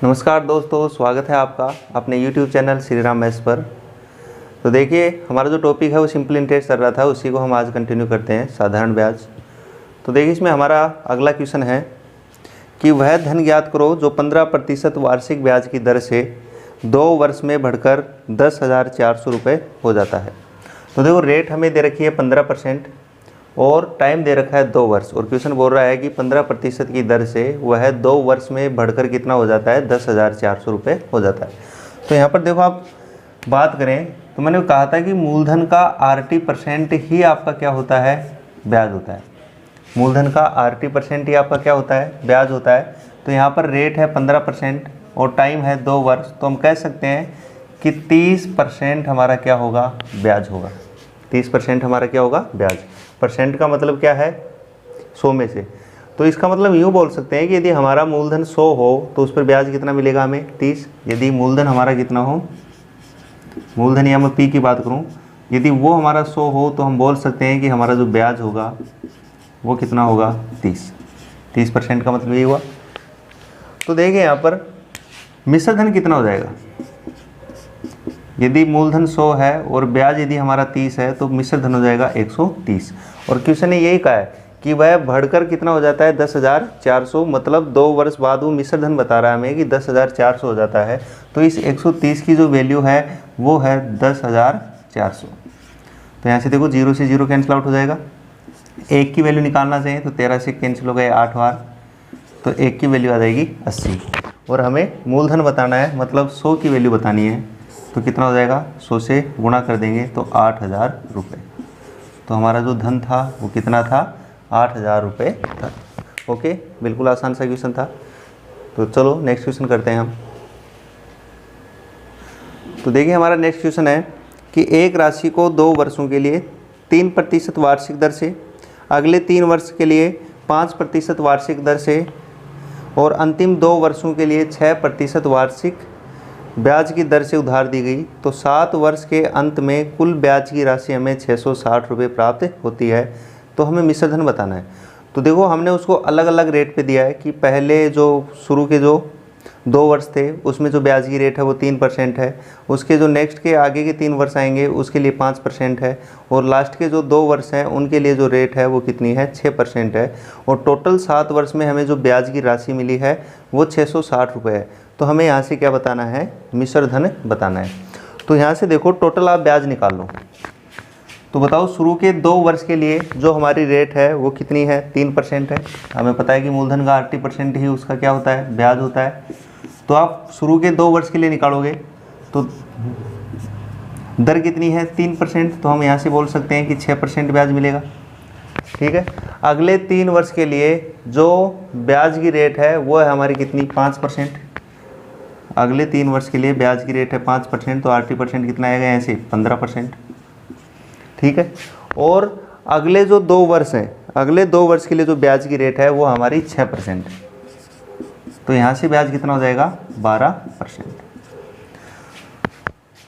नमस्कार दोस्तों, स्वागत है आपका अपने YouTube channel Shri Ram maths पर। तो देखिए, हमारा जो टॉपिक है वो सिंपल इंटरेस्ट चल रहा था, उसी को हम आज कंटिन्यू करते हैं, साधारण ब्याज। तो देखिए, इसमें हमारा अगला क्वेश्चन है कि वह धन ज्ञात करो जो 15% वार्षिक ब्याज की दर से 2 वर्ष में बढ़कर 10,400 रुपये हो जाता है। तो देखो, रेट हमें दे रखी है 15% और टाइम दे रखा है 2 वर्ष, और क्वेश्चन बोल रहा है कि 15% की दर से वह 2 वर्ष में बढ़कर कितना हो जाता है, 10,400 रुपये हो जाता है। तो यहाँ पर देखो, आप बात करें तो मैंने कहा था कि मूलधन का RT% ही आपका क्या होता है, ब्याज होता है। मूलधन का RT% ही आपका क्या होता है, ब्याज होता है। तो यहाँ पर रेट है 15% और टाइम है 2 वर्ष, तो हम कह सकते हैं कि 30% हमारा क्या होगा, ब्याज होगा। 30% हमारा क्या होगा, ब्याज। परसेंट का मतलब क्या है, 100 में से। तो इसका मतलब यूँ बोल सकते हैं कि यदि हमारा मूलधन 100 हो तो उस पर ब्याज कितना मिलेगा हमें, 30। यदि मूलधन हमारा कितना हो, मूलधन या मैं पी की बात करूँ, यदि वो हमारा 100 हो तो हम बोल सकते हैं कि हमारा जो ब्याज होगा वो कितना होगा, 30। 30% का मतलब यही हुआ। तो देखिए यहाँ पर मिश्र धन कितना हो जाएगा। यदि मूलधन 100 है और ब्याज यदि हमारा 30 है तो मिश्र धन हो जाएगा 130। और क्वेश्चन ने यही कहा है कि वह बढ़कर कितना हो जाता है, 10,400, मतलब 2 वर्ष बाद वो मिश्र धन बता रहा है हमें कि 10,400 हो जाता है। तो इस 130 की जो वैल्यू है वो है 10,400। तो यहाँ से देखो, 0 से 0 कैंसिल आउट हो जाएगा। 1 की वैल्यू निकालना चाहिए तो 13 से कैंसिल हो गए 8 बार, तो 1 की वैल्यू आ जाएगी 80। और हमें मूलधन बताना है, मतलब 100 की वैल्यू बतानी है। तो कितना हो जाएगा, 100 से गुणा कर देंगे तो 8,000 रुपये। तो हमारा जो धन था वो कितना था, 8,000 रुपये था। ओके, बिल्कुल आसान सा क्वेश्चन था। तो चलो नेक्स्ट क्वेश्चन करते हैं हम। तो देखिए, हमारा नेक्स्ट क्वेश्चन है कि एक राशि को 2 वर्षों के लिए 3% वार्षिक दर से, अगले 3 वर्ष के लिए 5% वार्षिक दर से और अंतिम 2 वर्षों के लिए 6% वार्षिक ब्याज की दर से उधार दी गई, तो 7 वर्ष के अंत में कुल ब्याज की राशि हमें 660 रुपये प्राप्त होती है। तो हमें मिश्र धन बताना है। तो देखो, हमने उसको अलग अलग रेट पे दिया है कि पहले जो शुरू के जो 2 वर्ष थे उसमें जो ब्याज की रेट है वो 3% है, उसके जो नेक्स्ट के आगे के 3 वर्ष आएंगे उसके लिए 5% है, और लास्ट के जो 2 वर्ष हैं उनके लिए जो रेट है वो कितनी है, 6% है। और टोटल 7 वर्ष में हमें जो ब्याज की राशि मिली है वो 660 रुपये है। तो हमें यहाँ से क्या बताना है, मिश्र धन बताना है। तो यहाँ से देखो, टोटल आप ब्याज निकाल लो। तो बताओ, शुरू के 2 वर्ष के लिए जो हमारी रेट है वो कितनी है, 3% है। हमें पता है कि मूलधन का RT% ही उसका क्या होता है, ब्याज होता है। तो आप शुरू के 2 वर्ष के लिए निकालोगे तो दर कितनी है, 3%। तो हम यहाँ से बोल सकते हैं कि 6% ब्याज मिलेगा। ठीक है। अगले 3 वर्ष के लिए जो ब्याज की रेट है वो है हमारी कितनी, 5%। अगले 3 वर्ष के लिए ब्याज की रेट है 5%, तो RT% कितना आएगा, ऐसे 15%। ठीक है। और अगले जो 2 वर्ष हैं, अगले 2 वर्ष के लिए जो ब्याज की रेट है वो हमारी 6%। तो यहाँ से ब्याज कितना हो जाएगा, 12%।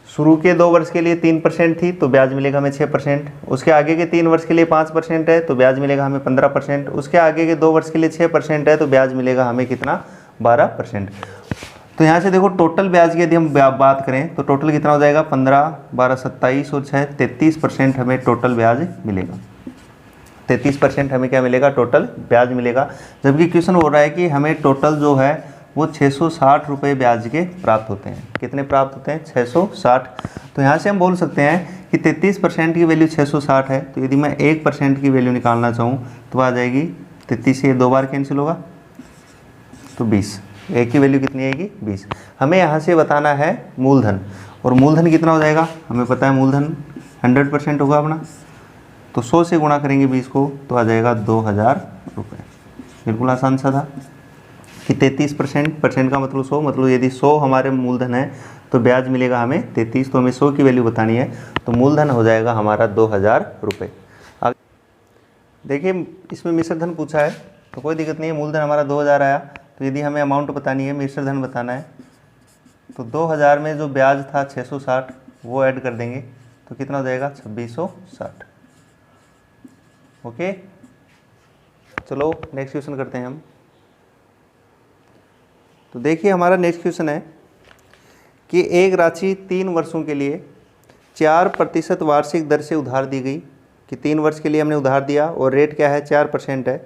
शुरू के 2 वर्ष के लिए 3% थी तो ब्याज मिलेगा हमें 6%। उसके आगे के 3 वर्ष के लिए 5% है तो ब्याज मिलेगा हमें 15%। उसके आगे के 2 वर्ष के लिए 6% है तो ब्याज मिलेगा हमें कितना, 12%। तो यहाँ से देखो, टोटल ब्याज की यदि हम बात करें तो टोटल कितना हो जाएगा, 15, 12, 27 और 6, 33% हमें टोटल ब्याज मिलेगा। 33% हमें क्या मिलेगा, टोटल ब्याज मिलेगा। जबकि क्वेश्चन हो रहा है कि हमें टोटल जो है वो 660 रुपये ब्याज के प्राप्त होते हैं। कितने प्राप्त होते हैं, 660। तो यहाँ से हम बोल सकते हैं कि 33% की वैल्यू 660 है। तो यदि मैं 1% की वैल्यू निकालना चाहूँ तो आ जाएगी 33 से 2 बार कैंसिल होगा तो 20। 1 की वैल्यू कितनी आएगी, 20। हमें यहाँ से बताना है मूलधन, और मूलधन कितना हो जाएगा, हमें पता है मूलधन 100% होगा अपना। तो 100 से गुणा करेंगे 20 को तो आ जाएगा 2,000 रुपये। बिल्कुल आसान सा था कि 33% का मतलब 100, मतलब यदि 100 हमारे मूलधन है तो ब्याज मिलेगा हमें 33। तो हमें 100 की वैल्यू बतानी है, तो मूलधन हो जाएगा हमारा 2,000 रुपये। देखिए, इसमें मिश्र धन पूछा है तो कोई दिक्कत नहीं है, मूलधन हमारा 2,000 आया। तो यदि हमें अमाउंट बतानी है, मिश्र धन बताना है, तो 2,000 में जो ब्याज था 660 वो ऐड कर देंगे तो कितना हो जाएगा, 2,660। ओके, चलो नेक्स्ट क्वेश्चन करते हैं हम। तो देखिए हमारा नेक्स्ट क्वेश्चन है कि एक राशि 3 वर्षों के लिए 4% वार्षिक दर से उधार दी गई, कि 3 वर्ष के लिए हमने उधार दिया और रेट क्या है 4% है।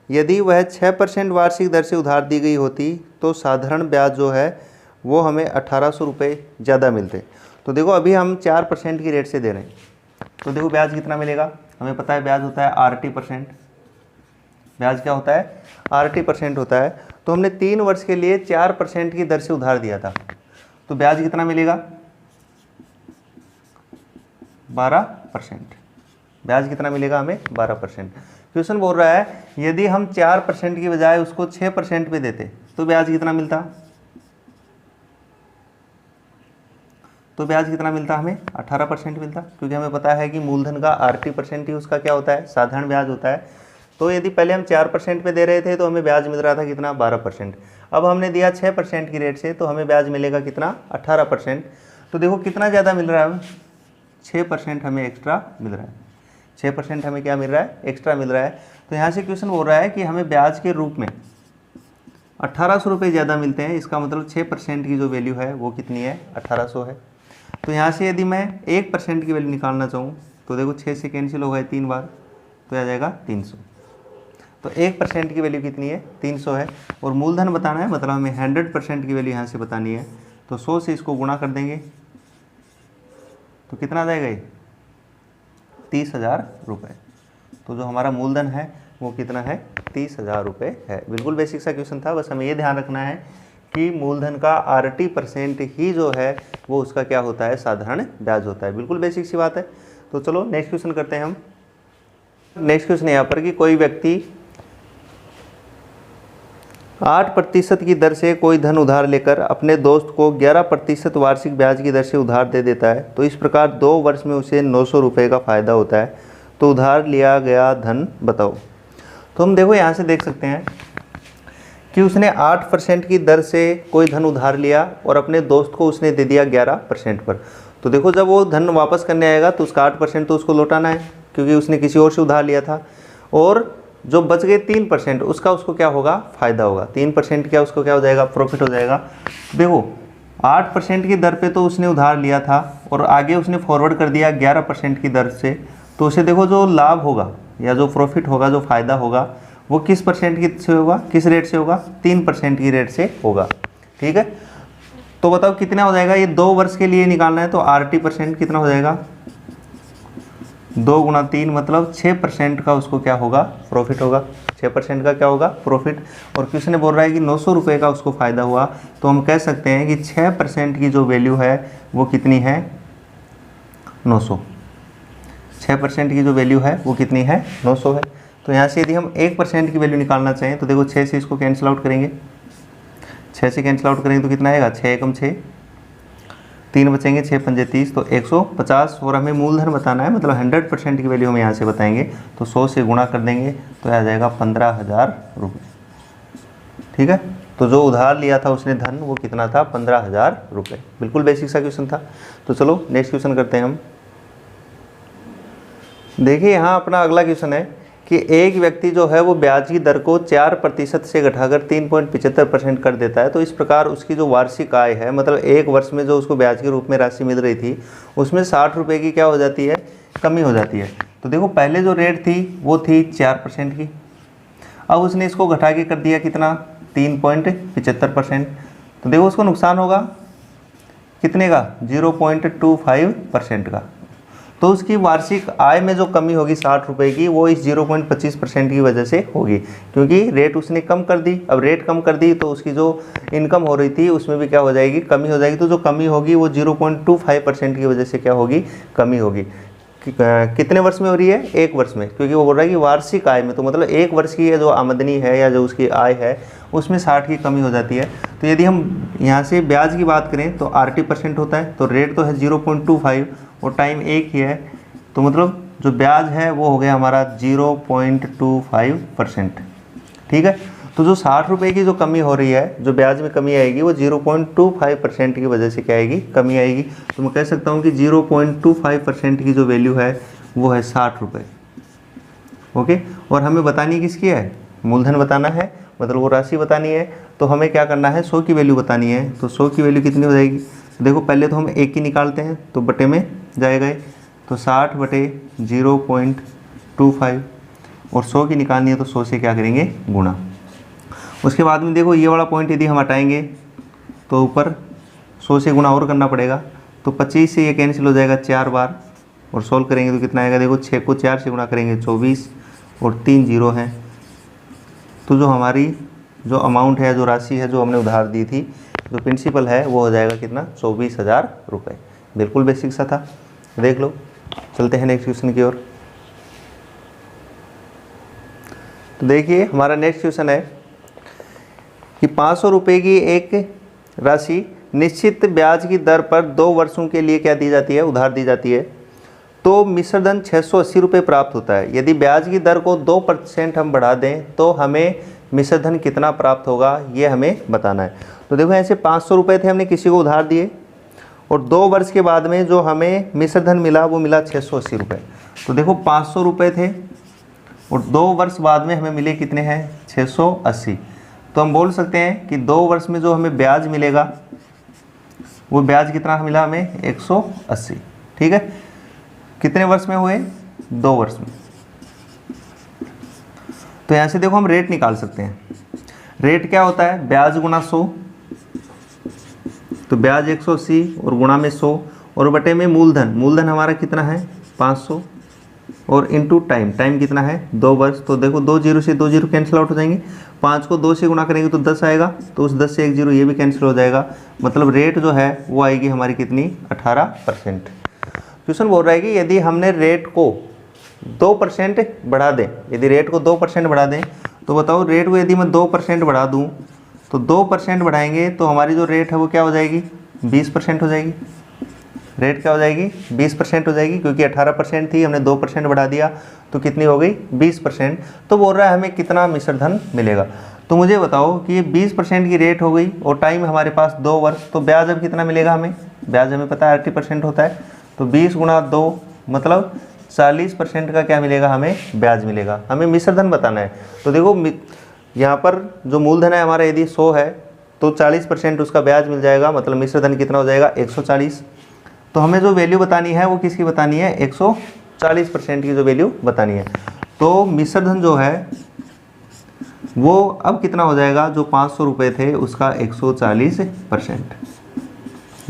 यदि वह 6% वार्षिक दर से उधार दी गई होती तो साधारण ब्याज जो है वो हमें 1800 रुपये ज़्यादा मिलते। तो देखो अभी हम 4% की रेट से दे रहे हैं, तो देखो ब्याज कितना मिलेगा, हमें पता है ब्याज होता है RT%। ब्याज क्या होता है, RT% होता है। तो हमने 3 वर्ष के लिए 4% की दर से उधार दिया था, तो ब्याज कितना मिलेगा 12%। ब्याज कितना मिलेगा हमें 12%। क्वेश्चन बोल रहा है यदि हम 4% की बजाय उसको 6% पे देते तो ब्याज कितना मिलता, तो ब्याज कितना मिलता हमें 18% मिलता, क्योंकि हमें पता है कि मूलधन का RT% ही उसका क्या होता है, साधारण ब्याज होता है। तो यदि पहले हम 4% पे दे रहे थे तो हमें ब्याज मिल रहा था कितना 12%। अब हमने दिया 6% की रेट से तो हमें ब्याज मिलेगा कितना 18%। तो देखो कितना ज़्यादा मिल रहा है, 6% हमें एक्स्ट्रा मिल रहा है। 6% हमें क्या मिल रहा है, एक्स्ट्रा मिल रहा है। तो यहाँ से क्वेश्चन बोल रहा है कि हमें ब्याज के रूप में 1800 रुपये ज़्यादा मिलते हैं। इसका मतलब 6% की जो वैल्यू है वो कितनी है 1800 है। तो यहाँ से यदि मैं 1% की वैल्यू निकालना चाहूँ तो देखो 6 से कैंसिल हो गए 3 बार, तो आ जाएगा 300। तो 1% की वैल्यू कितनी है 300 है। और मूलधन बताना है, मतलब हमें 100% की वैल्यू यहाँ से बतानी है। तो 100 से इसको गुणा कर देंगे तो कितना आ जाएगा ये 30,000 रुपये। तो जो हमारा मूलधन है वो कितना है 30,000 रुपये है। बिल्कुल बेसिक सा क्वेश्चन था, बस हमें ये ध्यान रखना है कि मूलधन का RT% ही जो है वो उसका क्या होता है, साधारण ब्याज होता है। बिल्कुल बेसिक सी बात है। तो चलो नेक्स्ट क्वेश्चन करते हैं हम। नेक्स्ट क्वेश्चन यहाँ पर कि कोई व्यक्ति 8% की दर से कोई धन उधार लेकर अपने दोस्त को 11% वार्षिक ब्याज की दर से उधार दे देता है, तो इस प्रकार 2 वर्ष में उसे 900 रुपये का फ़ायदा होता है। तो उधार लिया गया धन बताओ। तो हम देखो यहाँ से देख सकते हैं कि उसने 8% की दर से कोई धन उधार लिया और अपने दोस्त को उसने दे दिया 11% पर। तो देखो जब वो धन वापस करने आएगा तो उसका 8% तो उसको लौटाना है, क्योंकि उसने किसी और से उधार लिया था। और जो बच गए 3% उसका उसको क्या होगा, फ़ायदा होगा। 3% क्या उसको क्या हो जाएगा, प्रॉफिट हो जाएगा। देखो 8% की दर पे तो उसने उधार लिया था और आगे उसने फॉरवर्ड कर दिया 11% की दर से, तो उसे देखो जो लाभ होगा या जो प्रॉफिट होगा, जो फ़ायदा होगा वो किस परसेंट की से होगा, किस रेट से होगा, 3% की रेट से होगा। ठीक है, तो बताओ कितना हो जाएगा, ये 2 वर्ष के लिए निकालना है। तो RT% कितना हो जाएगा 2 × 3 मतलब 6% का उसको क्या होगा, प्रॉफिट होगा। 6% का क्या होगा, प्रॉफिट। और क्वेश्चन बोल रहा है कि 900 रुपये का उसको फ़ायदा हुआ। तो हम कह सकते हैं कि 6% की जो वैल्यू है वो कितनी है 900। 6% की जो वैल्यू है वो कितनी है 900 है। तो यहाँ से यदि हम 1% की वैल्यू निकालना चाहें तो देखो 6 से इसको कैंसिल आउट करेंगे। 6 से कैंसिल आउट करेंगे तो कितना आएगा, 6 एकम 6, 3 बचेंगे, 6 पंजे 30, तो 150। और हमें मूलधन बताना है, मतलब 100% की वैल्यू हम यहाँ से बताएंगे। तो 100 से गुणा कर देंगे तो आ जाएगा 15,000 रुपये। ठीक है, तो जो उधार लिया था उसने धन वो कितना था 15,000 रुपये। बिल्कुल बेसिक सा क्वेश्चन था। तो चलो नेक्स्ट क्वेश्चन करते हैं हम। देखिए यहाँ अपना अगला क्वेश्चन है कि एक व्यक्ति जो है वो ब्याज की दर को 4% से घटाकर 3.75% कर देता है। तो इस प्रकार उसकी जो वार्षिक आय है, मतलब 1 वर्ष में जो उसको ब्याज के रूप में राशि मिल रही थी उसमें 60 रुपये की क्या हो जाती है, कमी हो जाती है। तो देखो पहले जो रेट थी वो थी 4% की, अब उसने इसको घटा के कर दिया कितना 3.75%। तो देखो उसको नुकसान होगा कितने का, 0.25% का। तो उसकी वार्षिक आय में जो कमी होगी 60 रुपये की वो इस 0.25% की वजह से होगी, क्योंकि रेट उसने कम कर दी। अब रेट कम कर दी तो उसकी जो इनकम हो रही थी उसमें भी क्या हो जाएगी, कमी हो जाएगी। तो जो कमी होगी वो 0.25% की वजह से क्या होगी, कमी होगी। कितने वर्ष में हो रही है, 1 वर्ष में, क्योंकि वो बोल रहा है कि वार्षिक आय में, तो मतलब 1 वर्ष की जो आमदनी है या जो उसकी आय है उसमें 60 की कमी हो जाती है। तो यदि हम यहाँ से ब्याज की बात करें तो RT% होता है, तो रेट तो है 0.25 और टाइम एक ही है, तो मतलब जो ब्याज है वो हो गया हमारा 0.25%। ठीक है, तो जो 60 रुपये की जो कमी हो रही है, जो ब्याज में कमी आएगी वो 0.25% की वजह से क्या आएगी, कमी आएगी। तो मैं कह सकता हूँ कि 0.25% की जो वैल्यू है वो है 60 रुपये। ओके, और हमें बतानी किसकी है, मूलधन बताना है, मतलब वो राशि बतानी है। तो हमें क्या करना है, 100 की वैल्यू बतानी है। तो 100 की वैल्यू कितनी हो जाएगी, देखो पहले तो हम 1 की निकालते हैं, तो बटे में जाएगा, तो 60 बटे 0.25, और 100 की निकालनी है तो 100 से क्या करेंगे, गुणा। उसके बाद में देखो ये वाला पॉइंट यदि हम हटाएंगे तो ऊपर 100 से गुणा और करना पड़ेगा, तो 25 से ये कैंसिल हो जाएगा 4 बार, और सोल्व करेंगे तो कितना आएगा, देखो 6 को 4 से गुणा करेंगे 24, और 3 जीरो हैं। तो जो हमारी जो अमाउंट है, जो राशि है, जो हमने उधार दी थी, जो प्रिंसिपल है, वो हो जाएगा कितना, 24,000 रुपये। बिल्कुल बेसिक सा था, देख लो। चलते हैं नेक्स्ट क्वेश्चन की ओर। तो देखिए हमारा नेक्स्ट क्वेश्चन है कि 500 रुपये की एक राशि निश्चित ब्याज की दर पर 2 वर्षों के लिए क्या दी जाती है, उधार दी जाती है। तो मिश्रधन 680 रुपये प्राप्त होता है। यदि ब्याज की दर को 2% हम बढ़ा दें तो हमें मिश्रधन कितना प्राप्त होगा, ये हमें बताना है। तो देखो ऐसे 500 रुपये थे, हमने किसी को उधार दिए, और 2 वर्ष के बाद में जो हमें मिश्रधन मिला वो मिला 680 रुपये। तो देखो 500 रुपये थे, और 2 वर्ष बाद में हमें मिले कितने हैं, 680। तो हम बोल सकते हैं कि 2 वर्ष में जो हमें ब्याज मिलेगा, वो ब्याज कितना मिला हमें, 180। ठीक है, कितने वर्ष में हुए, 2 वर्ष में। तो यहाँ से देखो हम रेट निकाल सकते हैं। रेट क्या होता है, ब्याज गुना 100, तो ब्याज 180 और गुणा में 100, और बटे में मूलधन, मूलधन हमारा कितना है 500, और इनटू टाइम, टाइम कितना है 2 वर्ष। तो देखो 2 जीरो से 2 जीरो कैंसिल आउट हो जाएंगे, 5 को 2 से गुणा करेंगे तो 10 आएगा, तो उस 10 से 1 जीरो ये भी कैंसिल हो जाएगा। मतलब रेट जो है वो आएगी हमारी कितनी, 18%। क्वेश्चन बोल रहा है कि यदि हमने रेट को 2% बढ़ा दें, यदि रेट को 2% बढ़ा दें, तो बताओ रेट को यदि मैं 2% बढ़ा दूं, तो 2% बढ़ाएंगे तो हमारी जो रेट है वो क्या हो जाएगी, 20% हो जाएगी। रेट क्या हो जाएगी, 20% हो जाएगी, क्योंकि 18% थी, हमने 2% बढ़ा दिया तो कितनी हो गई, 20%। तो बोल रहा है हमें कितना मिश्रधन मिलेगा। तो मुझे बताओ कि ये 20% की रेट हो गई, और टाइम हमारे पास 2 वर्ष, तो ब्याज अब कितना मिलेगा हमें, ब्याज हमें पता है 80% होता है, तो 20 गुणा 2 मतलब 40% का क्या मिलेगा, हमें ब्याज मिलेगा। हमें मिश्रधन बताना है। तो देखो यहाँ पर जो मूलधन है हमारा यदि 100 है, तो 40% उसका ब्याज मिल जाएगा, मतलब मिश्रधन कितना हो जाएगा, 140। तो हमें जो वैल्यू बतानी है वो किसकी बतानी है, 140% की जो वैल्यू बतानी है। तो मिश्रधन जो है वो अब कितना हो जाएगा, जो 500 रुपये थे उसका 140%।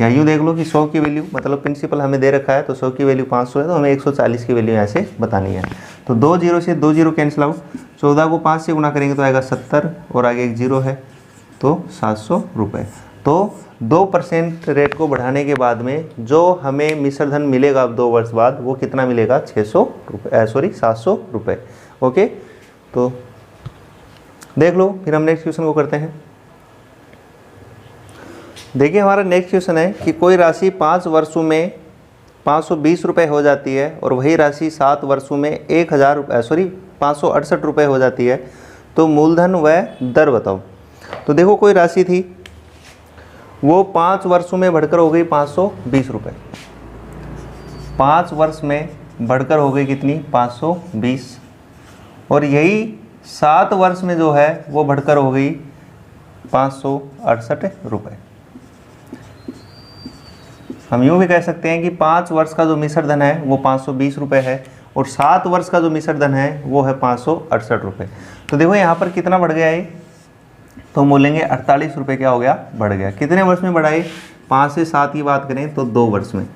या यूँ देख लो कि 100 की वैल्यू, मतलब प्रिंसिपल हमें दे रखा है, तो 100 की वैल्यू 500 है, तो हमें 140 की वैल्यू यहाँ से बतानी है। तो 2 जीरो से 2 जीरो कैंसिल आउट, 14 को 5 से गुणा करेंगे तो आएगा 70, और आगे 1 जीरो है, तो 700 रुपये। तो 2% रेट को बढ़ाने के बाद में जो हमें मिश्रधन मिलेगा अब 2 वर्ष बाद, वो कितना मिलेगा, 600 रुपये, 700 रुपये। ओके, तो देख लो, फिर हम नेक्स्ट क्वेश्चन को करते हैं। देखिए हमारा नेक्स्ट क्वेश्चन है कि कोई राशि 5 वर्षों में 520 रुपये हो जाती है, और वही राशि 7 वर्षों में 568 रुपये हो जाती है। तो मूलधन व दर बताओ। तो देखो कोई राशि थी, वो 5 वर्षों में बढ़कर हो गई 520 रुपये, 5 वर्ष में बढ़कर हो गई कितनी, 520, और यही 7 वर्ष में जो है वो बढ़कर हो गई 568 रुपये। हम यूँ भी कह सकते हैं कि 5 वर्ष का जो मिश्रधन है वो 520 रुपये है, और 7 वर्ष का जो मिश्रधन है वो है 568 रुपये। तो देखो यहाँ पर कितना बढ़ गया है, तो हम बोलेंगे 48 रुपये क्या हो गया, बढ़ गया। कितने वर्ष में बढ़ा है, 5 से 7 की बात करें तो 2 वर्ष में।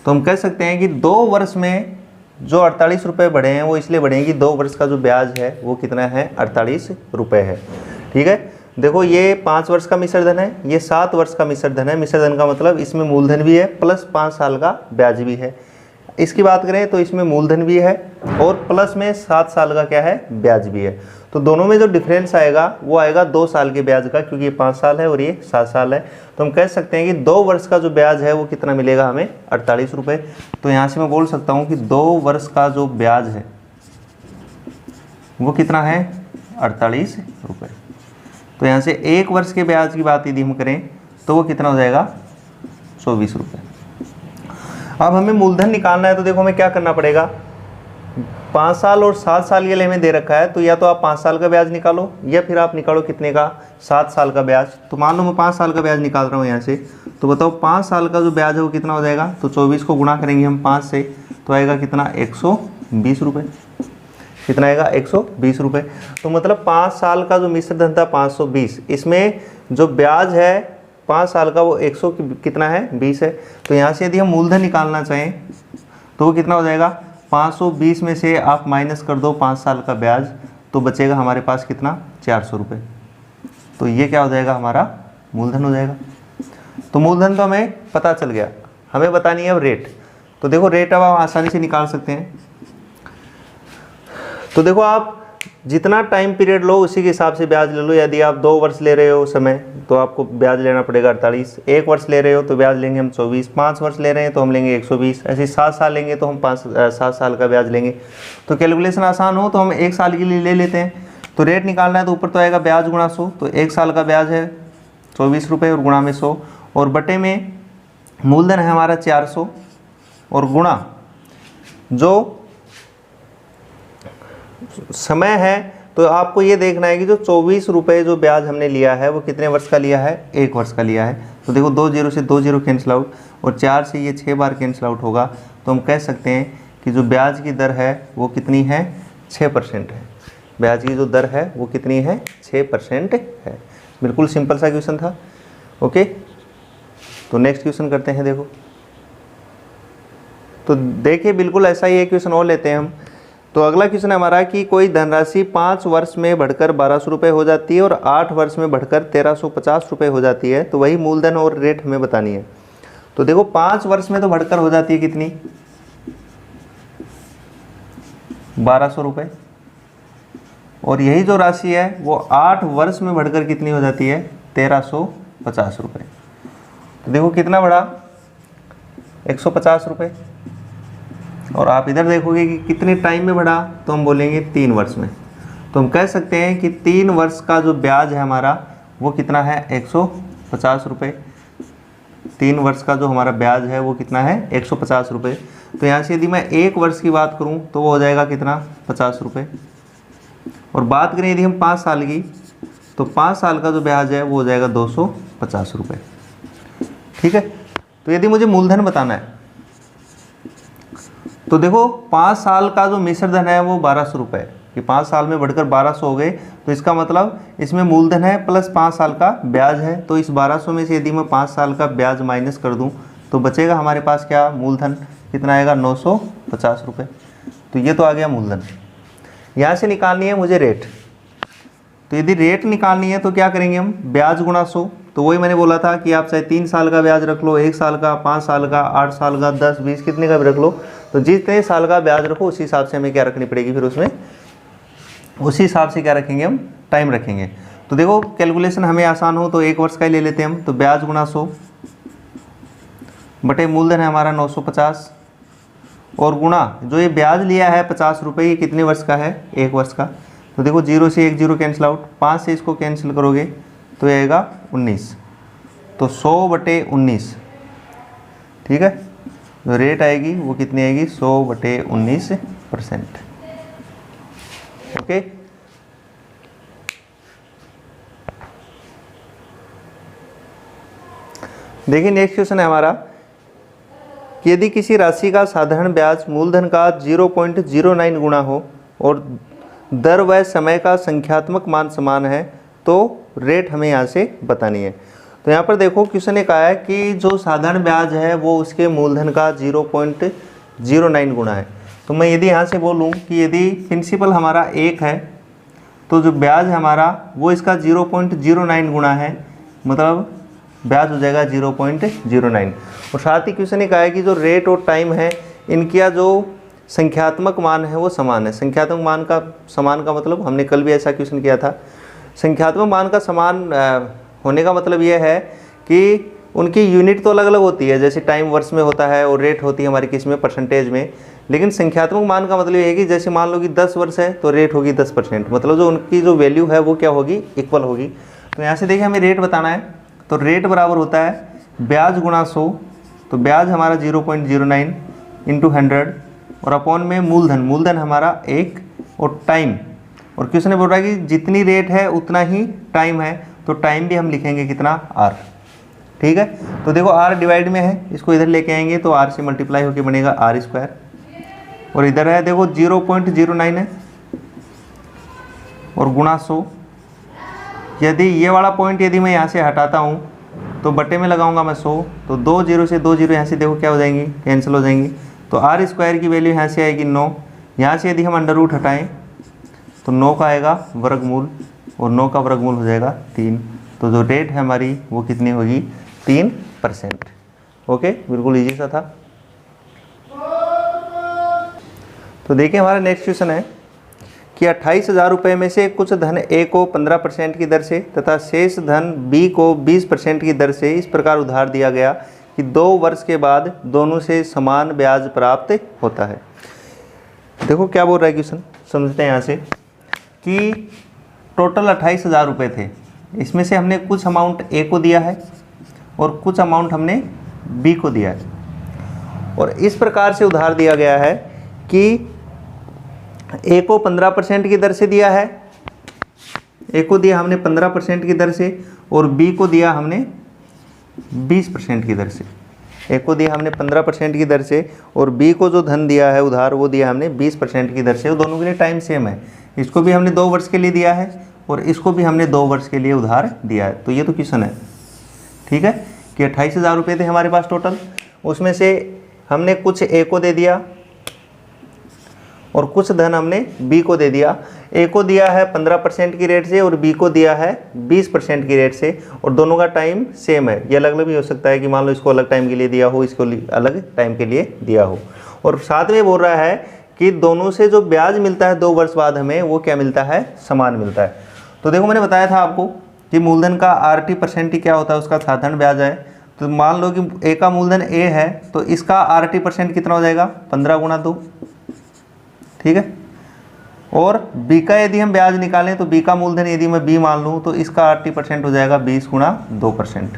तो हम कह सकते हैं कि 2 वर्ष में जो 48 रुपये बढ़े हैं वो इसलिए बढ़े हैं कि 2 वर्ष का जो ब्याज है वो कितना है, 48 रुपये है। ठीक है, देखो ये 5 वर्ष का मिश्रधन है, ये 7 वर्ष का मिश्रधन है। मिश्रधन का मतलब इसमें मूलधन भी है प्लस 5 साल का ब्याज भी है। इसकी बात करें तो इसमें मूलधन भी है और प्लस में 7 साल का क्या है, ब्याज भी है। तो दोनों में जो डिफरेंस आएगा वो आएगा 2 साल के ब्याज का, क्योंकि ये 5 साल है और ये 7 साल है। तो हम कह सकते हैं कि 2 वर्ष का जो ब्याज है वो कितना मिलेगा हमें, 48 रुपये। तो यहाँ से मैं बोल सकता हूँ कि 2 वर्ष का जो ब्याज है वो कितना है, 48 रुपये। तो यहाँ से 1 वर्ष के ब्याज की बात यदि हम करें तो वो कितना हो जाएगा, 24 रुपये। अब हमें मूलधन निकालना है, तो देखो हमें क्या करना पड़ेगा, 5 साल और 7 साल के लिए हमें दे रखा है, तो या तो आप 5 साल का ब्याज निकालो या फिर आप निकालो कितने का, 7 साल का ब्याज। तो मान लो मैं 5 साल का ब्याज निकाल रहा हूँ यहाँ से, तो बताओ 5 साल का जो ब्याज है वो कितना हो जाएगा। तो 24 को गुणा करेंगे हम 5 से, तो आएगा कितना 120 रुपये। कितना आएगा 120 रुपये। तो मतलब 5 साल का जो मिश्र धन था 520, इसमें जो ब्याज है 5 साल का वो 100 कितना है 20 है। तो यहाँ से यदि हम मूलधन निकालना चाहें तो वो कितना हो जाएगा 520 में से आप माइनस कर दो 5 साल का ब्याज, तो बचेगा हमारे पास कितना 400 रुपये। तो ये क्या हो जाएगा हमारा मूलधन हो जाएगा। तो मूलधन तो हमें पता चल गया, हमें बतानी है अब रेट। तो देखो रेट अब आप आसानी से निकाल सकते हैं। तो देखो आप जितना टाइम पीरियड लो उसी के हिसाब से ब्याज ले लो। यदि आप 2 वर्ष ले रहे हो समय तो आपको ब्याज लेना पड़ेगा 48, 1 वर्ष ले रहे हो तो ब्याज लेंगे हम 24, 5 वर्ष ले रहे हैं तो हम लेंगे 120, ऐसे 7 साल लेंगे तो हम 7 साल का ब्याज लेंगे। तो कैलकुलेशन आसान हो तो हम 1 साल के लिए ले लेते हैं। तो रेट निकालना है तो ऊपर तो आएगा ब्याज गुणा 100, तो 1 साल का ब्याज है 24 रुपये और गुणा में 100, और बटे में मूलधन है हमारा 400 और गुणा जो समय है। तो आपको ये देखना है कि जो 24 रुपये जो ब्याज हमने लिया है वो कितने वर्ष का लिया है, 1 वर्ष का लिया है। तो देखो 2 0 से 2 0 कैंसिल आउट और 4 से ये 6 बार कैंसिल आउट होगा। तो हम कह सकते हैं कि जो ब्याज की दर है वो कितनी है 6% है। ब्याज की जो दर है वो कितनी है 6% है। बिल्कुल सिंपल सा क्वेश्चन था। ओके, तो नेक्स्ट क्वेश्चन करते हैं। देखो तो देखिए बिल्कुल ऐसा ही एक क्वेश्चन और लेते हैं हम। तो अगला क्वेश्चन है हमारा कि कोई धनराशि 5 वर्ष में बढ़कर 1200 रुपये हो जाती है और 8 वर्ष में बढ़कर 1350 रुपये हो जाती है। तो वही मूलधन और रेट हमें बतानी है। तो देखो 5 वर्ष में तो बढ़कर हो जाती है कितनी 1200 रुपये, और यही जो राशि है वो 8 वर्ष में बढ़कर कितनी हो जाती है 1350 रुपये। तो देखो कितना बढ़ा 150 रुपये, और आप इधर देखोगे कि कितने टाइम में बढ़ा, तो हम बोलेंगे 3 वर्ष में। तो हम कह सकते हैं कि 3 वर्ष का जो ब्याज है हमारा वो कितना है 150 रुपये। 3 वर्ष का जो हमारा ब्याज है वो कितना है 150 रुपये। तो यहाँ से यदि मैं 1 वर्ष की बात करूँ तो वो हो जाएगा कितना 50 रुपये, और बात करें यदि हम 5 साल की तो 5 साल का जो ब्याज है वो हो जाएगा 250 रुपये। ठीक है, तो यदि मुझे मूलधन बताना है तो देखो 5 साल का जो मिश्र धन है वो 1200 रुपये, कि 5 साल में बढ़कर 1200 हो गए। तो इसका मतलब इसमें मूलधन है प्लस 5 साल का ब्याज है। तो इस 1200 में से यदि मैं 5 साल का ब्याज माइनस कर दूं तो बचेगा हमारे पास क्या मूलधन, कितना आएगा 950 रुपये। तो ये तो आ गया मूलधन। यहाँ से निकालनी है मुझे रेट। तो यदि रेट निकालनी है तो क्या करेंगे हम, ब्याज गुणा 100। तो वही मैंने बोला था कि आप चाहे 3 साल का ब्याज रख लो, 1 साल का, 5 साल का, 8 साल का, 10, 20 कितने का भी रख लो। तो जितने साल का ब्याज रखो उसी हिसाब से हमें क्या रखनी पड़ेगी, फिर उसमें उसी हिसाब से क्या रखेंगे हम, टाइम रखेंगे। तो देखो कैलकुलेशन हमें आसान हो तो 1 वर्ष का ही ले लेते हैं हम। तो ब्याज गुणा 100 बटे मूलधन है हमारा 950, और गुणा जो ये ब्याज लिया है 50 रुपये, ये कितने वर्ष का है 1 वर्ष का। तो देखो 0 से 1 0 कैंसिल आउट, 5 से इसको कैंसिल करोगे तो ये आएगा 19। तो 100 बटे 19, ठीक है। जो रेट आएगी वो कितनी आएगी 100 बटे 19%। ओके, देखिए नेक्स्ट क्वेश्चन है हमारा कि यदि किसी राशि का साधारण ब्याज मूलधन का 0.09 गुना हो और दर व समय का संख्यात्मक मान समान है तो रेट हमें यहाँ से बतानी है। तो यहाँ पर देखो क्वेश्चन ने कहा है कि जो साधारण ब्याज है वो उसके मूलधन का 0.09 गुना है। तो मैं यदि यहाँ से बोलूँ कि यदि प्रिंसिपल हमारा 1 है तो जो ब्याज हमारा वो इसका 0.09 गुना है, मतलब ब्याज हो जाएगा 0.09। और साथ ही क्वेश्चन ने कहा है कि जो रेट और टाइम है इनका जो संख्यात्मक मान है वो समान है। संख्यात्मक मान का समान का मतलब हमने कल भी ऐसा क्वेश्चन किया था। संख्यात्मक मान का समान होने का मतलब ये है कि उनकी यूनिट तो अलग अलग होती है, जैसे टाइम वर्ष में होता है और रेट होती है हमारी किस में, परसेंटेज में। लेकिन संख्यात्मक मान का मतलब ये है कि जैसे मान लो कि 10 वर्ष है तो रेट होगी 10%, मतलब जो उनकी जो वैल्यू है वो क्या होगी, इक्वल होगी। तो यहाँ से देखिए हमें रेट बताना है, तो रेट बराबर होता है ब्याज गुणा 100। तो ब्याज हमारा 0.09 इंटू 100 और अपॉन में मूलधन, मूलधन हमारा 1 और टाइम। और क्वेश्चन ने बोल रहा है कि जितनी रेट है उतना ही टाइम है। तो टाइम भी हम लिखेंगे कितना r। ठीक है, तो देखो r डिवाइड में है, इसको इधर लेके आएंगे तो r से मल्टीप्लाई होकर बनेगा r²। और इधर है देखो 0.09 है और गुणा 100। यदि ये वाला पॉइंट यदि मैं यहाँ से हटाता हूँ तो बटे में लगाऊंगा मैं 100, तो 2 0 से 2 0 यहाँ से देखो क्या हो जाएंगी, कैंसिल हो जाएंगी। तो r² की वैल्यू यहाँ से आएगी 9। यहाँ से यदि हम अंडर रूट हटाएं तो 9 का आएगा वर्गमूल और 9 का वर्गमूल हो जाएगा 3। तो जो रेट है हमारी वो कितनी होगी, 3%। ओके, बिल्कुल ईजी सा था। तो देखिए हमारा नेक्स्ट क्वेश्चन है कि 28,000 रुपये में से कुछ धन ए को 15% की दर से तथा शेष धन बी को 20% की दर से इस प्रकार उधार दिया गया कि 2 वर्ष के बाद दोनों से समान ब्याज प्राप्त होता है। देखो क्या बोल रहा है क्वेश्चन, समझते हैं यहाँ से कि टोटल 28,000 रुपये थे, इसमें से हमने कुछ अमाउंट ए को दिया है और कुछ अमाउंट हमने बी को दिया है। और इस प्रकार से उधार दिया गया है कि ए को 15% की दर से दिया है, ए को दिया हमने 15% की दर से और बी को दिया हमने 20% की दर से। ए को दिया हमने 15% की दर से और बी को जो धन दिया है उधार वो दिया हमने 20% की दर से। वो दोनों के लिए टाइम सेम है, इसको भी हमने 2 वर्ष के लिए दिया है और इसको भी हमने 2 वर्ष के लिए उधार दिया है। तो ये तो क्वेश्चन है, ठीक है, कि 28,000 रुपये थे हमारे पास टोटल, उसमें से हमने कुछ ए को दे दिया और कुछ धन हमने बी को दे दिया। ए को दिया है 15% की रेट से और बी को दिया है 20% की रेट से और दोनों का टाइम सेम है। ये अलग अलग भी हो सकता है कि मान लो इसको अलग टाइम के लिए दिया हो, इसको अलग टाइम के लिए दिया हो। और साथ में बोल रहा है कि दोनों से जो ब्याज मिलता है 2 वर्ष बाद हमें वो क्या मिलता है, समान मिलता है। तो देखो मैंने बताया था आपको कि मूलधन का RT% क्या होता है, उसका साधारण ब्याज है। तो मान लो कि ए का मूलधन ए है तो इसका RT% कितना हो जाएगा, 15 गुणा 2, ठीक है। और बी का यदि हम ब्याज निकालें तो बी का मूलधन यदि मैं बी मान लूँ तो इसका RT% हो जाएगा 20 गुणा 2%।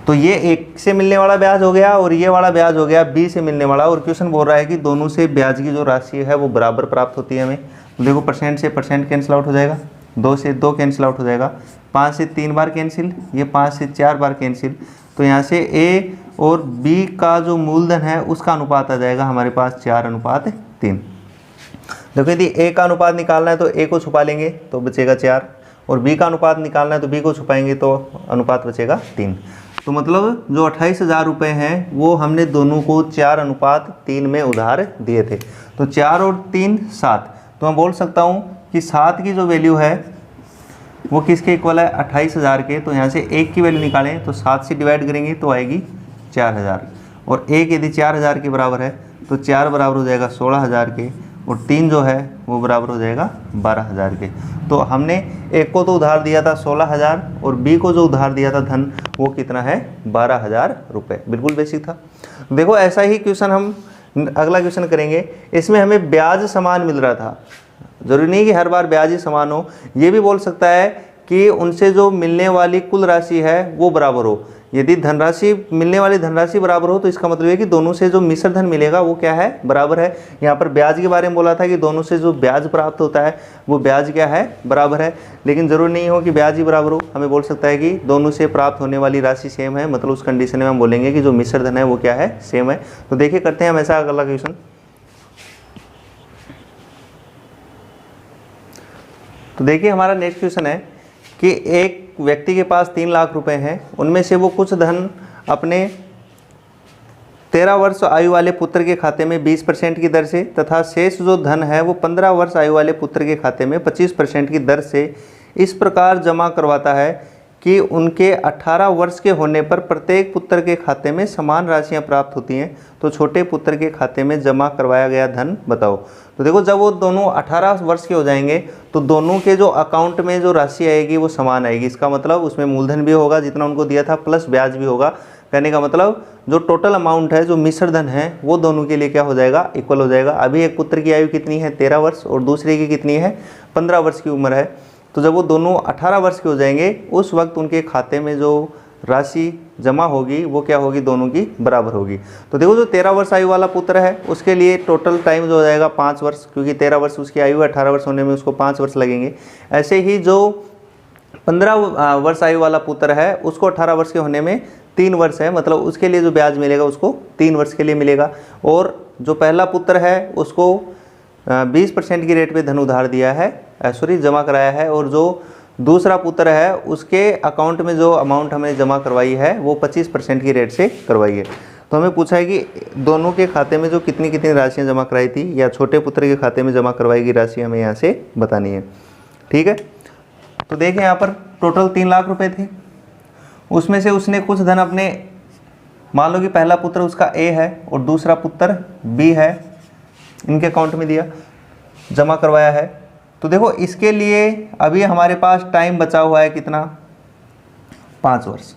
तो ये एक से मिलने वाला ब्याज हो गया और ये वाला ब्याज हो गया बी से मिलने वाला। और क्वेश्चन बोल रहा है कि दोनों से ब्याज की जो राशि है वो बराबर प्राप्त होती है हमें। तो देखो परसेंट से परसेंट कैंसिल आउट हो जाएगा, 2 से 2 कैंसिल आउट हो जाएगा, 5 से 3 बार कैंसिल, ये 5 से 4 बार कैंसिल। तो यहाँ से ए और बी का जो मूलधन है उसका अनुपात आ जाएगा हमारे पास 4:3। देखो यदि ए का अनुपात निकालना है तो ए को छुपा लेंगे तो बचेगा 4 और बी का अनुपात निकालना है तो बी को छुपाएंगे तो अनुपात बचेगा 3। तो मतलब जो 28,000 रुपये हैं वो हमने दोनों को 4:3 में उधार दिए थे। तो 4 और 3 7, तो मैं बोल सकता हूँ कि 7 की जो वैल्यू है वो किसके इक्वल है, 28,000 के। तो यहाँ से 1 की वैल्यू निकालें तो 7 से डिवाइड करेंगे तो आएगी 4,000 और 1 यदि 4,000 के बराबर है तो 4 बराबर हो जाएगा 16,000 के और 3 जो है वो बराबर हो जाएगा 12,000 के। तो हमने एक को तो उधार दिया था 16,000 और बी को जो उधार दिया था धन वो कितना है, 12,000 रुपये। बिल्कुल बेसिक था। देखो ऐसा ही क्वेश्चन हम अगला क्वेश्चन करेंगे, इसमें हमें ब्याज समान मिल रहा था। जरूरी नहीं कि हर बार ब्याज ही समान हो, ये भी बोल सकता है कि उनसे जो मिलने वाली कुल राशि है वो बराबर हो। यदि धनराशि मिलने वाली धनराशि बराबर हो तो इसका मतलब है कि दोनों से जो मिश्र धन मिलेगा वो क्या है, बराबर है। यहाँ पर ब्याज के बारे में बोला था कि दोनों से जो ब्याज प्राप्त होता है वो ब्याज क्या है, बराबर है। लेकिन जरूरी नहीं हो कि ब्याज ही बराबर हो, हमें बोल सकता है कि दोनों से प्राप्त होने वाली राशि सेम है। मतलब उस कंडीशन में हम बोलेंगे कि जो मिश्र धन है वो क्या है, सेम है। तो देखिए करते हैं हम ऐसा अगला क्वेश्चन। तो देखिए हमारा नेक्स्ट क्वेश्चन है कि एक व्यक्ति के पास 3 लाख रुपए हैं, उनमें से वो कुछ धन अपने 13 वर्ष आयु वाले पुत्र के खाते में 20% की दर से तथा शेष जो धन है वो 15 वर्ष आयु वाले पुत्र के खाते में 25% की दर से इस प्रकार जमा करवाता है कि उनके 18 वर्ष के होने पर प्रत्येक पुत्र के खाते में समान राशियां प्राप्त होती हैं। तो छोटे पुत्र के खाते में जमा करवाया गया धन बताओ। तो देखो जब वो दोनों 18 वर्ष के हो जाएंगे तो दोनों के जो अकाउंट में जो राशि आएगी वो समान आएगी। इसका मतलब उसमें मूलधन भी होगा जितना उनको दिया था प्लस ब्याज भी होगा। कहने का मतलब जो टोटल अमाउंट है, जो मिश्र धन है, वो दोनों के लिए क्या हो जाएगा, इक्वल हो जाएगा। अभी एक पुत्र की आयु कितनी है, 13 वर्ष और दूसरे की कितनी है, 15 वर्ष की उम्र है। तो जब वो दोनों 18 वर्ष के हो जाएंगे उस वक्त उनके खाते में जो राशि जमा होगी वो क्या होगी, दोनों की बराबर होगी। तो देखो जो 13 वर्ष आयु वाला पुत्र है उसके लिए टोटल टाइम जो हो जाएगा 5 वर्ष, क्योंकि 13 वर्ष उसकी आयु है, 18 वर्ष होने में उसको 5 वर्ष लगेंगे। ऐसे ही जो 15 वर्ष आयु वाला पुत्र है, उसको 18 वर्ष के होने में 3 वर्ष है, मतलब उसके लिए जो ब्याज मिलेगा उसको 3 वर्ष के लिए मिलेगा। और जो पहला पुत्र है उसको 20% की रेट पे धन उधार दिया है, जमा कराया है, और जो दूसरा पुत्र है उसके अकाउंट में जो अमाउंट हमने जमा करवाई है वो 25% की रेट से करवाई है। तो हमें पूछा है कि दोनों के खाते में जो कितनी कितनी राशियाँ जमा कराई थी, या छोटे पुत्र के खाते में जमा करवाई गई राशि हमें यहाँ से बतानी है। ठीक है, तो देखें यहाँ पर टोटल 3 लाख रुपए थे, उसमें से उसने कुछ धन अपने, मान लो कि पहला पुत्र उसका ए है और दूसरा पुत्र बी है, इनके अकाउंट में दिया, जमा करवाया है। तो देखो इसके लिए अभी हमारे पास टाइम बचा हुआ है कितना, 5 वर्ष,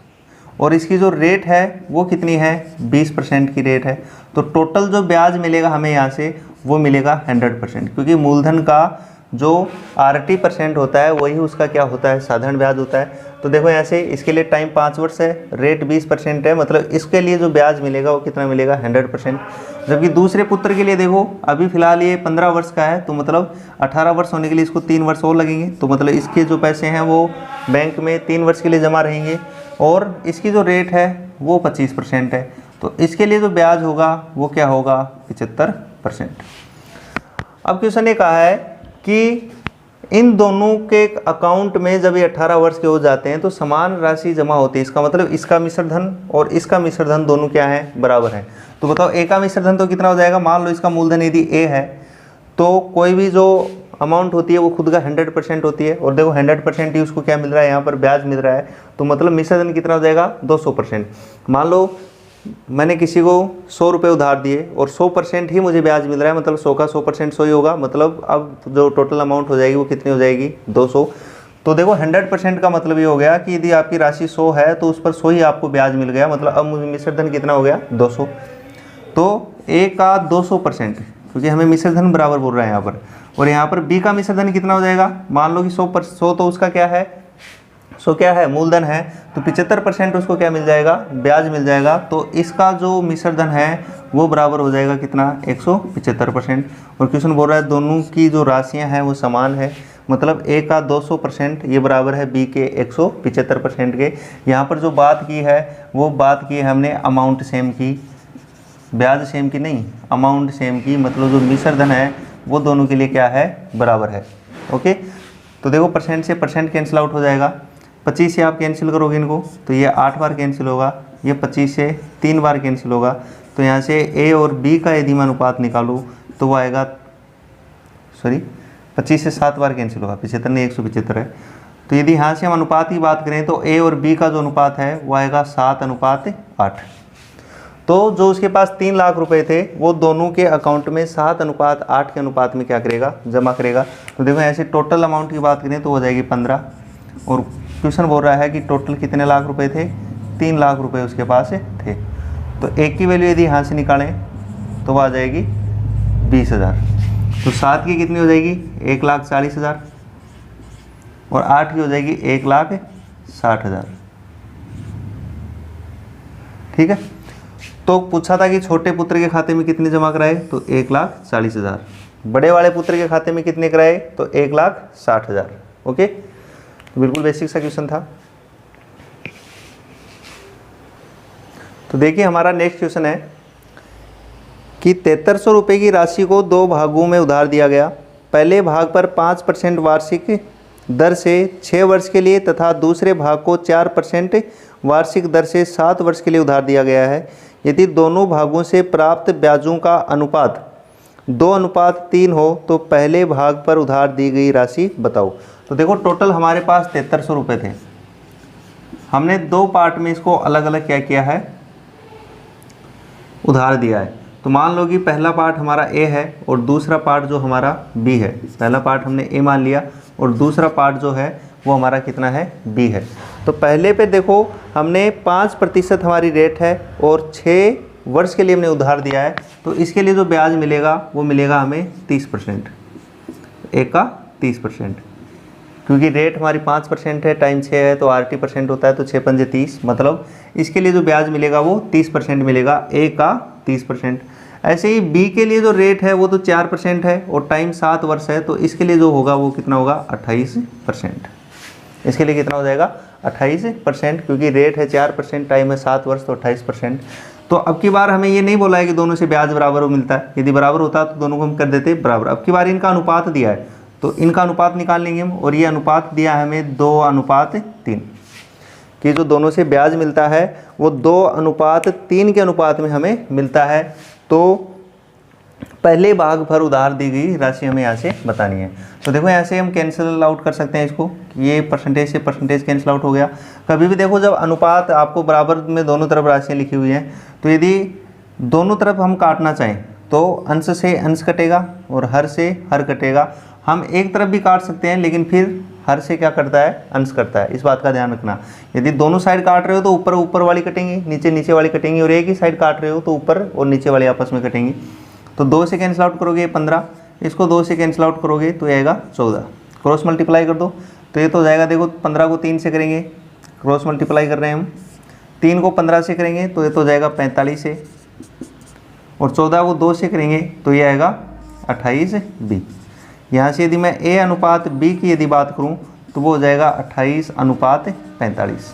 और इसकी जो रेट है वो कितनी है, 20% की रेट है। तो टोटल जो ब्याज मिलेगा हमें यहाँ से वो मिलेगा 100%, क्योंकि मूलधन का जो RT% होता है वही उसका क्या होता है, साधारण ब्याज होता है। तो देखो यहाँ से इसके लिए टाइम 5 वर्ष है, रेट 20% है, मतलब इसके लिए जो ब्याज मिलेगा वो कितना मिलेगा, 100%। जबकि दूसरे पुत्र के लिए देखो अभी फ़िलहाल ये 15 वर्ष का है, तो मतलब 18 वर्ष होने के लिए इसको 3 वर्ष और लगेंगे, तो मतलब इसके जो पैसे हैं वो बैंक में 3 वर्ष के लिए जमा रहेंगे, और इसकी जो रेट है वो 25% है। तो इसके लिए जो ब्याज होगा वो क्या होगा, 75%। अब क्वेश्चन ये कहा है कि इन दोनों के अकाउंट में जब ये 18 वर्ष के हो जाते हैं तो समान राशि जमा होती है। इसका मतलब इसका मिश्र धन और इसका मिश्र धन दोनों क्या है, बराबर है। तो बताओ ए का मिश्र धन तो कितना हो जाएगा, मान लो इसका मूलधन यदि ए है तो कोई भी जो अमाउंट होती है वो खुद का 100% होती है, और देखो 100% ही उसको क्या मिल रहा है, यहाँ पर ब्याज मिल रहा है। तो मतलब मिश्र धन कितना हो जाएगा, 200%। मान लो मैंने किसी को 100 रुपये उधार दिए और 100% ही मुझे ब्याज मिल रहा है, मतलब 100 का 100% 100 ही होगा, मतलब अब जो टोटल अमाउंट हो जाएगी वो कितनी हो जाएगी, 200। तो देखो 100% का मतलब ये हो गया कि यदि आपकी राशि 100 है तो उस पर 100 ही आपको ब्याज मिल गया, मतलब अब मिश्र धन कितना हो गया, 200। तो ए का 200%, क्योंकि हमें मिश्र धन बराबर बोल रहा है यहाँ पर, और यहाँ पर बी का मिश्र धन कितना हो जाएगा, मान लो कि 100 तो उसका क्या है, 100 क्या है, मूलधन है, तो 75% उसको क्या मिल जाएगा, ब्याज मिल जाएगा। तो इसका जो मिश्र धन है वो बराबर हो जाएगा कितना, 175%। और क्वेश्चन बोल रहा है दोनों की जो राशियां हैं वो समान है, मतलब ए का 200% ये बराबर है बी के 175% के। यहाँ पर जो बात की है वो बात की है हमने अमाउंट सेम की, ब्याज सेम की नहीं, अमाउंट सेम की, मतलब जो मिश्र धन है वो दोनों के लिए क्या है, बराबर है। ओके, तो देखो परसेंट से परसेंट कैंसिल आउट हो जाएगा, 25 से आप कैंसिल करोगे इनको तो ये 8 बार कैंसिल होगा, ये 25 से 3 बार कैंसिल होगा। तो यहाँ से ए और बी का यदि मैं अनुपात निकालूँ तो वो आएगा, 25 से 7 बार कैंसिल होगा, 75 नहीं 175 है। तो यदि यहाँ से हम अनुपात की बात करें तो ए और बी का जो अनुपात है वो आएगा 7:8। तो जो उसके पास 3 लाख रुपए थे वो दोनों के अकाउंट में 7:8 के अनुपात में क्या करेगा, जमा करेगा। तो देखो ऐसे टोटल अमाउंट की बात करें तो हो जाएगी 15, और क्वेश्चन बोल रहा है कि टोटल कितने लाख रुपए थे, 3 लाख रुपए उसके पास थे। तो एक की वैल्यू यदि यहाँ से निकालें तो वो आ जाएगी 20,000। तो 7 की कितनी हो जाएगी, 1,40,000, और 8 की हो जाएगी 1,60,000। ठीक है, तो पूछा था कि छोटे पुत्र के खाते में कितने जमा कराए, तो 1,40,000। बड़े वाले पुत्र के खाते में कितने कराए, तो 1,60,000। ओके, तो बिल्कुल बेसिक सा क्वेश्चन था। तो देखिए हमारा नेक्स्ट क्वेश्चन है कि 7300 रुपये की राशि को 2 भागों में उधार दिया गया। पहले भाग पर 5% वार्षिक दर से 6 वर्ष के लिए तथा दूसरे भाग को 4% वार्षिक दर से 7 वर्ष के लिए उधार दिया गया है। यदि दोनों भागों से प्राप्त ब्याजों का अनुपात 2:3 हो तो पहले भाग पर उधार दी गई राशि बताओ। तो देखो टोटल हमारे पास 7300 रुपये थे, हमने 2 पार्ट में इसको अलग अलग क्या किया है, उधार दिया है। तो मान लो कि पहला पार्ट हमारा ए है और दूसरा पार्ट जो हमारा बी है। पहला पार्ट हमने ए मान लिया और दूसरा पार्ट जो है वो हमारा कितना है, बी है। तो पहले पे देखो हमने 5% हमारी रेट है और 6 वर्ष के लिए हमने उधार दिया है, तो इसके लिए जो ब्याज मिलेगा वो मिलेगा हमें 30%, ए का 30%, क्योंकि रेट हमारी 5% है, टाइम 6 है तो RT% होता है, तो 6 पंजे 30, मतलब इसके लिए जो ब्याज मिलेगा वो 30% मिलेगा, ए का 30%। ऐसे ही बी के लिए जो रेट है वो तो 4% है और टाइम 7 वर्ष है, तो इसके लिए जो होगा वो कितना होगा, 28%। इसके लिए कितना हो जाएगा 28%, क्योंकि रेट है 4%, टाइम है 7 वर्ष, तो 28%। तो अब की बार हमें ये नहीं बोला है कि दोनों से ब्याज बराबर हो मिलता है, यदि बराबर होता तो दोनों को हम कर देते बराबर। अब की बार इनका अनुपात दिया है, तो इनका अनुपात निकाल लेंगे हम, और ये अनुपात दिया है हमें 2:3, कि जो दोनों से ब्याज मिलता है वो 2:3 के अनुपात में हमें मिलता है। तो पहले भाग पर उधार दी गई राशि हमें यहाँ से बतानी है। तो देखो यहाँ से हम कैंसिल आउट कर सकते हैं इसको, ये परसेंटेज से परसेंटेज कैंसिल आउट हो गया। कभी भी देखो जब अनुपात आपको बराबर में दोनों तरफ राशियाँ लिखी हुई हैं, तो यदि दोनों तरफ हम काटना चाहें तो अंश से अंश कटेगा और हर से हर कटेगा। हम एक तरफ भी काट सकते हैं, लेकिन फिर हर से क्या करता है, अंश करता है, इस बात का ध्यान रखना। यदि दोनों साइड काट रहे हो तो ऊपर ऊपर वाली कटेंगी, नीचे नीचे वाली कटेंगी, और एक ही साइड काट रहे हो तो ऊपर और नीचे वाली आपस में कटेंगी। तो 2 से कैंसिल आउट करोगे 15, इसको 2 से कैंसिल आउट करोगे तो आएगा 14, क्रॉस मल्टीप्लाई कर दो तो ये तो हो जाएगा। देखो 15 को 3 से करेंगे, क्रॉस मल्टीप्लाई कर रहे हैं हम, 3 को 15 से करेंगे तो ये तो हो जाएगा 45 से, और 14 को 2 से करेंगे तो ये आएगा 28B। यहाँ से यदि मैं A अनुपात B की यदि बात करूँ तो वो हो जाएगा 28:45।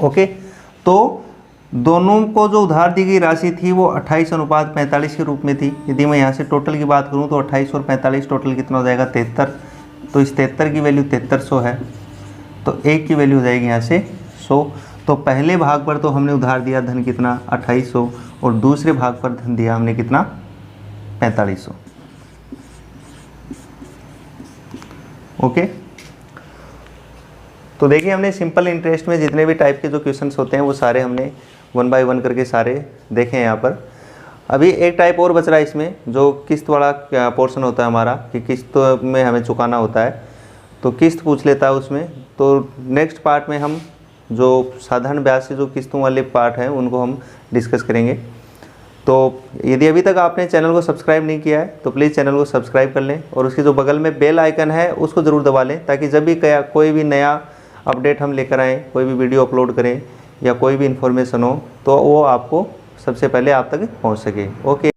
ओके, तो दोनों को जो उधार दी गई राशि थी वो 28:45 के रूप में थी। यदि मैं यहाँ से टोटल की बात करूँ तो 28 और 45 टोटल कितना हो जाएगा 73। तो इस 73 की वैल्यू 7300 है, तो एक की वैल्यू हो जाएगी यहाँ से 100। तो पहले भाग पर तो हमने उधार दिया धन कितना 2800, और दूसरे भाग पर धन दिया हमने कितना 4500। ओके, तो देखिए हमने सिंपल इंटरेस्ट में जितने भी टाइप के जो क्वेश्चंस होते हैं वो सारे हमने 1 बाय 1 करके सारे देखे हैं यहाँ पर। अभी एक टाइप और बच रहा है इसमें, जो किस्त वाला पोर्शन होता है हमारा, कि किस्त में हमें चुकाना होता है, तो किस्त पूछ लेता है उसमें। तो नेक्स्ट पार्ट में हम जो साधारण ब्याज से जो किस्तों वाले पार्ट हैं उनको हम डिस्कस करेंगे। तो यदि अभी तक आपने चैनल को सब्सक्राइब नहीं किया है तो प्लीज़ चैनल को सब्सक्राइब कर लें, और उसके जो बगल में बेल आइकन है उसको ज़रूर दबा लें, ताकि जब भी कोई भी नया अपडेट हम लेकर आएँ, कोई भी वीडियो अपलोड करें या कोई भी इन्फॉर्मेशन हो, तो वो आपको सबसे पहले आप तक पहुंच सके। ओके।